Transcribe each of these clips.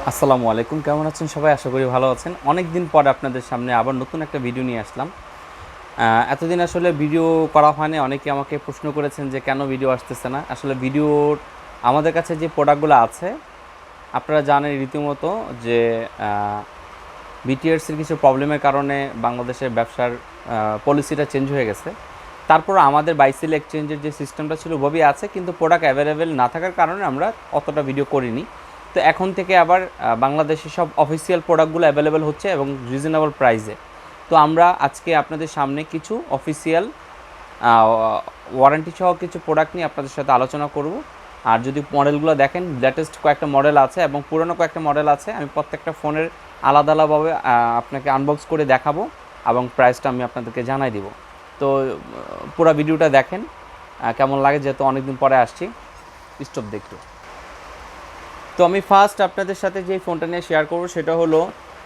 আসসালামু আলাইকুম, কেমন আছেন সবাই? আশা করি ভালো আছেন। অনেক দিন পর আপনাদের সামনে আবার নতুন একটা ভিডিও নিয়ে আসলাম। এতদিন আসলে ভিডিও করা হয়নি। অনেকে আমাকে প্রশ্ন করেছেন যে কেন ভিডিও আসতেছে না। আসলে ভিডিওর আমাদের কাছে যে প্রোডাক্টগুলো আছে আপনারা জানেন রীতিমতো যে বিটিআরসির কিছু প্রবলেমের কারণে বাংলাদেশের ব্যবসার পলিসিটা চেঞ্জ হয়ে গেছে। তারপর আমাদের বাইসেল এক্সচেঞ্জের যে সিস্টেমটা ছিল ওভাবেই আছে, কিন্তু প্রোডাক্ট অ্যাভেলেবেল না থাকার কারণে আমরা অতটা ভিডিও করিনি। তো এখন থেকে আবার বাংলাদেশে সব অফিসিয়াল প্রোডাক্টগুলো অ্যাভেলেবেল হচ্ছে এবং রিজনেবল প্রাইসে। তো আমরা আজকে আপনাদের সামনে কিছু অফিসিয়াল ওয়ারেন্টি সহ কিছু প্রোডাক্ট নিয়ে আপনাদের সাথে আলোচনা করব। আর যদি মডেলগুলো দেখেন, লেটেস্ট কয়েকটা মডেল আছে এবং পুরনো কয়েকটা মডেল আছে। আমি প্রত্যেকটা ফোনের আলাদা আলাদাভাবে আপনাকে আনবক্স করে দেখাবো এবং প্রাইসটা আমি আপনাদেরকে জানাই দিব। তো পুরো ভিডিওটা দেখেন কেমন লাগে, যেহেতু অনেকদিন পরে আসছি। স্টপ দেখতে। তো আমি ফার্স্ট আপনাদের সাথে যে ফোনটা নিয়ে শেয়ার করবো সেটা হলো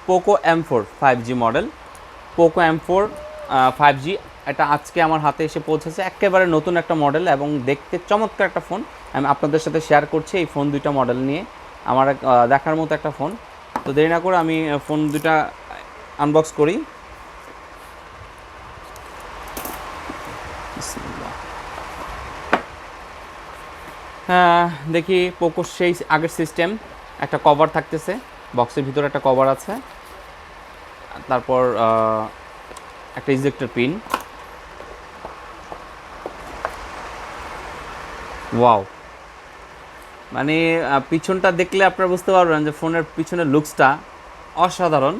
Poco M4 5G model. Poco M4 5G, এটা আজকে আমার হাতে এসে পৌঁছেছে। একেবারে নতুন একটা মডেল এবং দেখতে চমৎকার একটা ফোন। আমি আপনাদের সাথে শেয়ার করছি এই ফোন দুইটা মডেল নিয়ে। আমার দেখার মতো একটা ফোন। তো দেরি না করে আমি ফোন দুইটা আনবক্স করি। হ্যাঁ, দেখি পোকো সেই আগের সিস্টেম। একটা কভার থাকতেছে, বক্সের ভিতরে একটা কভার আছে। তারপর একটা ইজেক্টর পিন। ওয়াও, মানে পিছনটা দেখলে আপনারা বুঝতে পারবেন যে ফোনের পিছনের লুকসটা অসাধারণ।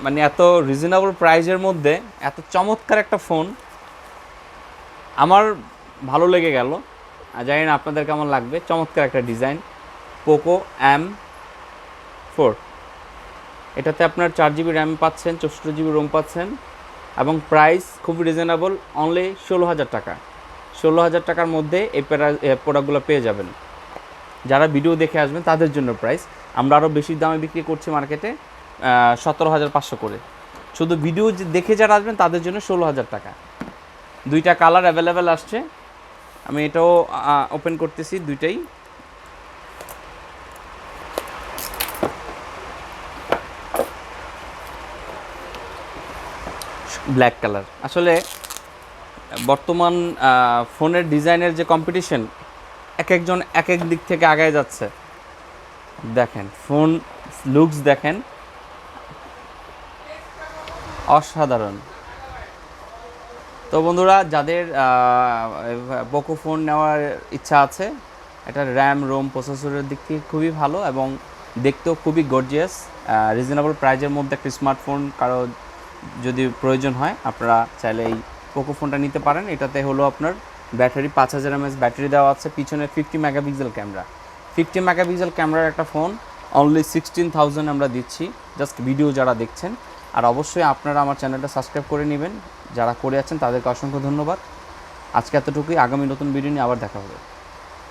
মানে এত রিজনেবল প্রাইজের মধ্যে এত চমৎকার একটা ফোন আমার ভালো লেগে গেল। জানি না আপনাদের কেমন লাগবে। চমৎকার একটা ডিজাইন পোকো M4। এটাতে আপনার 4GB র্যাম পাচ্ছেন, 64GB রোম পাচ্ছেন এবং প্রাইস খুব রিজনেবল, অনলি 16,000 টাকা। 16,000 টাকার মধ্যে এই প্রোডাক্টগুলো পেয়ে যাবেন। যারা ভিডিও দেখে আসবেন তাদের জন্য প্রাইস। আমরা আরও বেশি দামে বিক্রি করছি মার্কেটে, 17,500 করে। শুধু ভিডিও দেখে যারা আসবেন তাদের জন্য 16,000 টাকা। দুইটা কালার অ্যাভেলেবেল আসছে। আমি এটাও ওপেন করতেছি, দুইটাই। Black colour. আসলে বর্তমান ফোনের ডিজাইনের যে কম্পিটিশন, এক একজন এক এক দিক থেকে আগায় যাচ্ছে। দেখেন ফোন লুকস দেখেন, অসাধারণ। তো বন্ধুরা, যাদের পোকো ফোন নেওয়ার ইচ্ছা আছে, এটার র্যাম রোম প্রসেসরের দিক থেকে খুবই ভালো এবং দেখতেও খুবই গর্জিয়াস। রিজনেবল প্রাইজের মধ্যে একটা স্মার্টফোন কারো যদি প্রয়োজন হয়, আপনারা চাইলে এই পোকো ফোনটা নিতে পারেন। এটাতে হলো আপনার ব্যাটারি 5000 mAh ব্যাটারি দেওয়া আছে, পিছনে 50 মেগাপিক্সেল ক্যামেরা। 50 মেগাপিক্সেল ক্যামেরার একটা ফোন অনলি 16,000 আমরা দিচ্ছি, জাস্ট ভিডিও যারা দেখছেন। আর অবশ্যই আপনারা আমার চ্যানেলটা সাবস্ক্রাইব করে নেবেন। যারা করে আছেন তাদেরকে অসংখ্য ধন্যবাদ। আজকে এতটুকুই। আগামী নতুন ভিডিও নিয়ে আবার দেখা হবে।